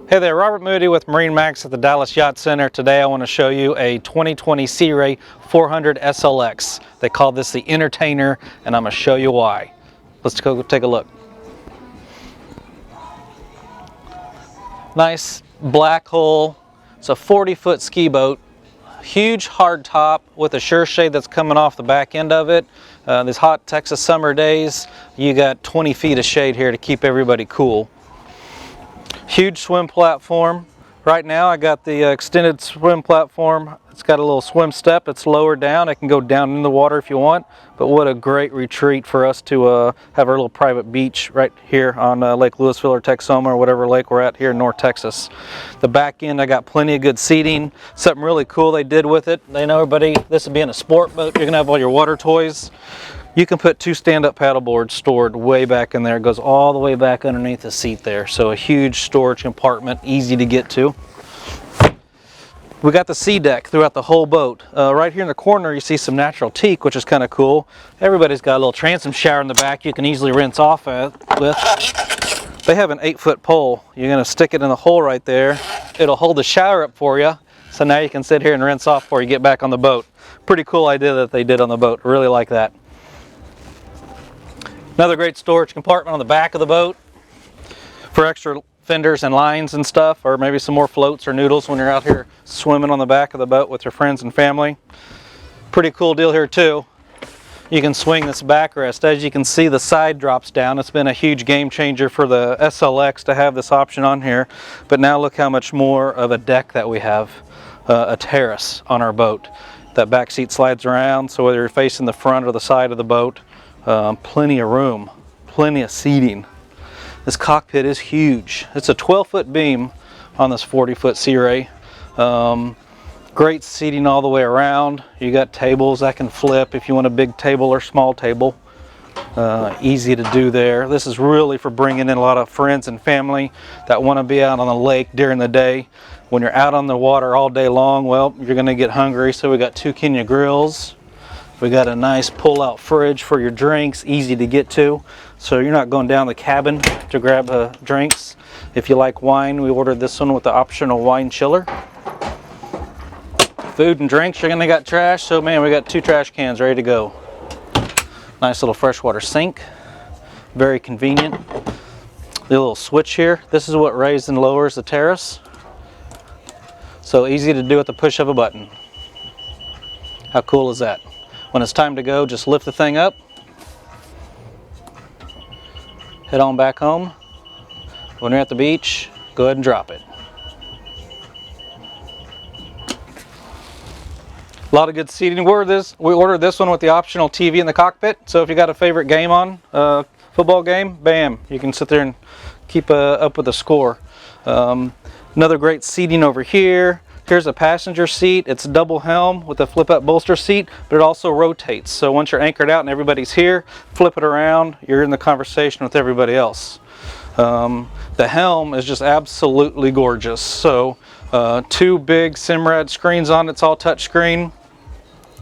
Hey there, Robert Moody with MarineMax at the Dallas Yacht Center. Today I want to show you a 2020 Sea Ray 400 SLX. They call this the Entertainer, and I'm going to show you why. Let's go take a look. Nice black hull. It's a 40-foot ski boat. Huge hard top with a sure shade that's coming off the back end of it. These hot Texas summer days, you got 20 feet of shade here to keep everybody cool. Huge swim platform. Right now I got the extended swim platform. It's got a little swim step. It's lower down. It can go down in the water if you want. But what a great retreat for us to have our little private beach right here on Lake Louisville or Texoma or whatever lake we're at here in North Texas. The back end I got plenty of good seating. Something really cool they did with it. They know everybody, this would be in a sport boat. You're gonna have all your water toys. You can put 2 stand-up paddle boards stored way back in there. It goes all the way back underneath the seat there. So a huge storage compartment, easy to get to. We got the sea deck throughout the whole boat. Right here in the corner you see some natural teak, which is kind of cool. Everybody's got a little transom shower in the back you can easily rinse off with. They have an 8-foot pole. You're going to stick it in the hole right there. It'll hold the shower up for you. So now you can sit here and rinse off before you get back on the boat. Pretty cool idea that they did on the boat. Really like that. Another great storage compartment on the back of the boat for extra fenders and lines and stuff, or maybe some more floats or noodles when you're out here swimming on the back of the boat with your friends and family. Pretty cool deal here too. You can swing this backrest. As you can see, the side drops down. It's been a huge game changer for the SLX to have this option on here, but now look how much more of a deck that we have, a terrace on our boat. That back seat slides around, so whether you're facing the front or the side of the boat, plenty of room, plenty of seating. This cockpit is huge. It's a 12-foot beam on this 40-foot Sea Ray. Great seating all the way around. You got tables that can flip if you want a big table or small table. Easy to do there. This is really for bringing in a lot of friends and family that want to be out on the lake during the day. When you're out on the water all day long, well, you're going to get hungry, so we got 2 Kenya grills. We got a nice pull-out fridge for your drinks, easy to get to, so you're not going down the cabin to grab drinks. If you like wine, we ordered this one with the optional wine chiller. Food and drinks, you're gonna got trash, so man, we got 2 trash cans ready to go. Nice little freshwater sink, very convenient. The little switch here, this is what raises and lowers the terrace. So easy to do at the push of a button. How cool is that? When it's time to go, just lift the thing up, head on back home. When you're at the beach, go ahead and drop it. A lot of good seating. We ordered this one with the optional TV in the cockpit, so if you got a favorite game on, football game, bam, you can sit there and keep up with the score. Another great seating over here. Here's a passenger seat. It's double helm with a flip-up bolster seat, but it also rotates. So once you're anchored out and everybody's here, flip it around, you're in the conversation with everybody else. The helm is just absolutely gorgeous. So 2 big Simrad screens on it. It's all touch screen.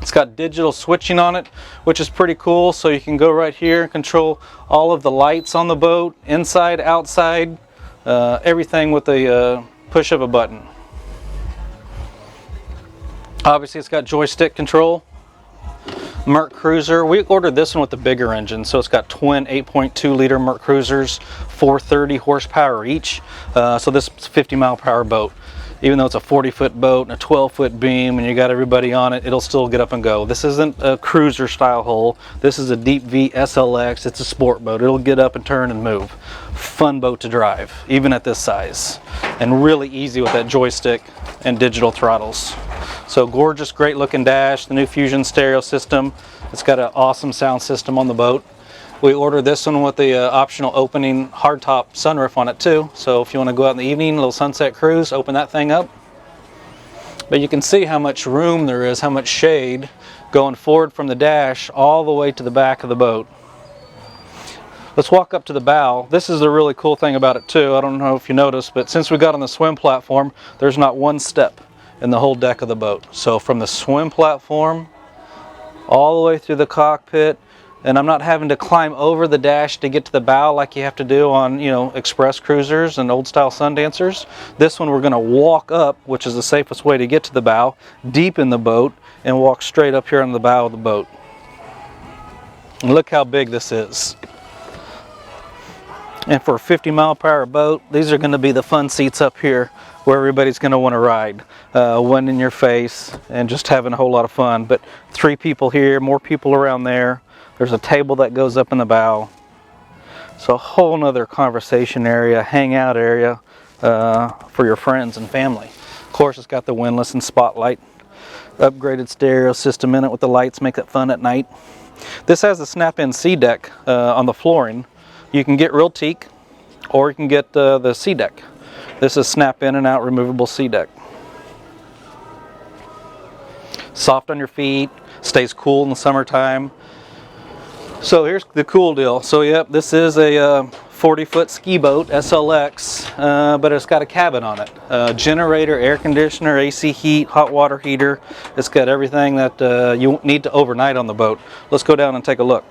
It's got digital switching on it, which is pretty cool. So you can go right here and control all of the lights on the boat, inside, outside, everything with the push of a button. Obviously it's got joystick control. Merc Cruiser, we ordered this one with the bigger engine, so it's got twin 8.2 liter Merc Cruisers, 430 horsepower each. So this is a 50-mile-per-hour boat. Even though it's a 40-foot boat and a 12-foot beam and you got everybody on it, it'll still get up and go. This isn't a cruiser style hull. This is a deep V SLX. It's a sport boat. It'll get up and turn and move. Fun boat to drive, even at this size. And really easy with that joystick and digital throttles. So gorgeous, great looking dash, the new Fusion stereo system. It's got an awesome sound system on the boat. We ordered this one with the optional opening hardtop sunroof on it too. So if you want to go out in the evening, a little sunset cruise, open that thing up. But you can see how much room there is, how much shade going forward from the dash all the way to the back of the boat. Let's walk up to the bow. This is the really cool thing about it too. I don't know if you noticed, but since we got on the swim platform, there's not one step in the whole deck of the boat. So from the swim platform all the way through the cockpit, and I'm not having to climb over the dash to get to the bow like you have to do on, you know, express cruisers and old style Sundancers. This one we're going to walk up, which is the safest way to get to the bow, deep in the boat, and walk straight up here on the bow of the boat. And look how big this is. And for a 50-mile-per-hour boat, these are going to be the fun seats up here where everybody's going to want to ride. One in your face and just having a whole lot of fun. But 3 people here, more people around there. There's a table that goes up in the bow. So a whole nother conversation area, hangout area for your friends and family. Of course, it's got the windlass and spotlight. Upgraded stereo system in it with the lights, make it fun at night. This has a snap-in sea deck on the flooring. You can get real teak, or you can get the sea deck. This is snap in and out removable sea deck. Soft on your feet, stays cool in the summertime. So here's the cool deal. So yep, this is a 40-foot ski boat, SLX, but it's got a cabin on it. Generator, air conditioner, AC heat, hot water heater. It's got everything that you need to overnight on the boat. Let's go down and take a look.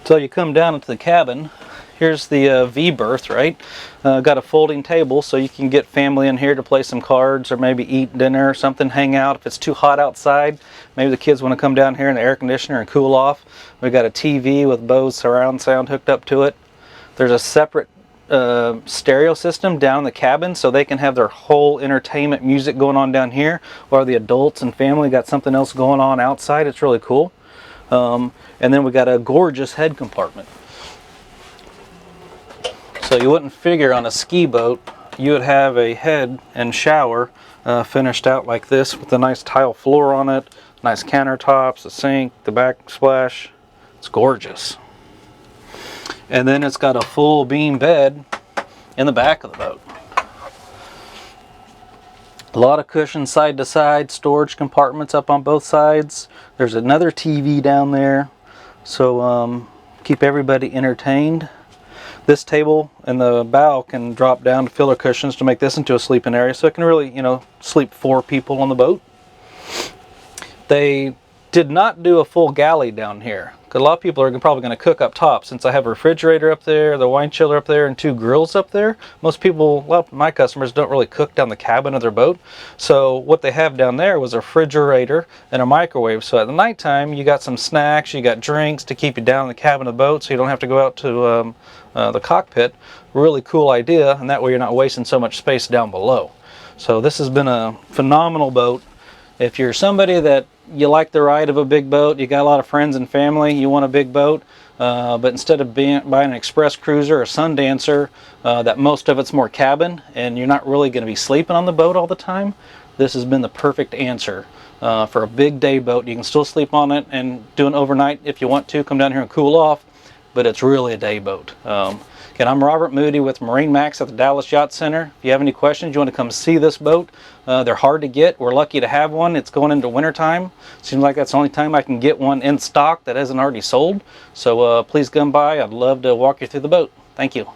So you come down into the cabin. Here's the V berth, right? Got a folding table so you can get family in here to play some cards or maybe eat dinner or something, hang out. If it's too hot outside, maybe the kids want to come down here in the air conditioner and cool off. We got a TV with Bose surround sound hooked up to it. There's a separate stereo system down in the cabin so they can have their whole entertainment music going on down here, while the adults and family got something else going on outside. It's really cool. And then we got a gorgeous head compartment. So you wouldn't figure on a ski boat you would have a head and shower finished out like this with a nice tile floor on it, nice countertops, the sink, the backsplash. It's gorgeous. And then it's got a full beam bed in the back of the boat. A lot of cushions side to side, storage compartments up on both sides. There's another TV down there, so keep everybody entertained. This table in the bow can drop down to filler cushions to make this into a sleeping area, so it can really, you know, sleep 4 people on the boat. They did not do a full galley down here, because a lot of people are probably going to cook up top. Since I have a refrigerator up there, the wine chiller up there, and 2 grills up there, most people, a lot of my customers, don't really cook down the cabin of their boat. So what they have down there was a refrigerator and a microwave. So at the nighttime, you got some snacks, you got drinks to keep you down in the cabin of the boat, so you don't have to go out to the cockpit. Really cool idea, and that way you're not wasting so much space down below. So this has been a phenomenal boat. If you're somebody that you like the ride of a big boat, you got a lot of friends and family, you want a big boat, but instead of buying an express cruiser or Sundancer, that most of it's more cabin and you're not really going to be sleeping on the boat all the time, this has been the perfect answer for a big day boat. You can still sleep on it and do an overnight if you want to, come down here and cool off, but it's really a day boat. Again, I'm Robert Moody with MarineMax at the Dallas Yacht Center. If you have any questions, you want to come see this boat, they're hard to get. We're lucky to have one. It's going into wintertime. Seems like that's the only time I can get one in stock that hasn't already sold. So please come by. I'd love to walk you through the boat. Thank you.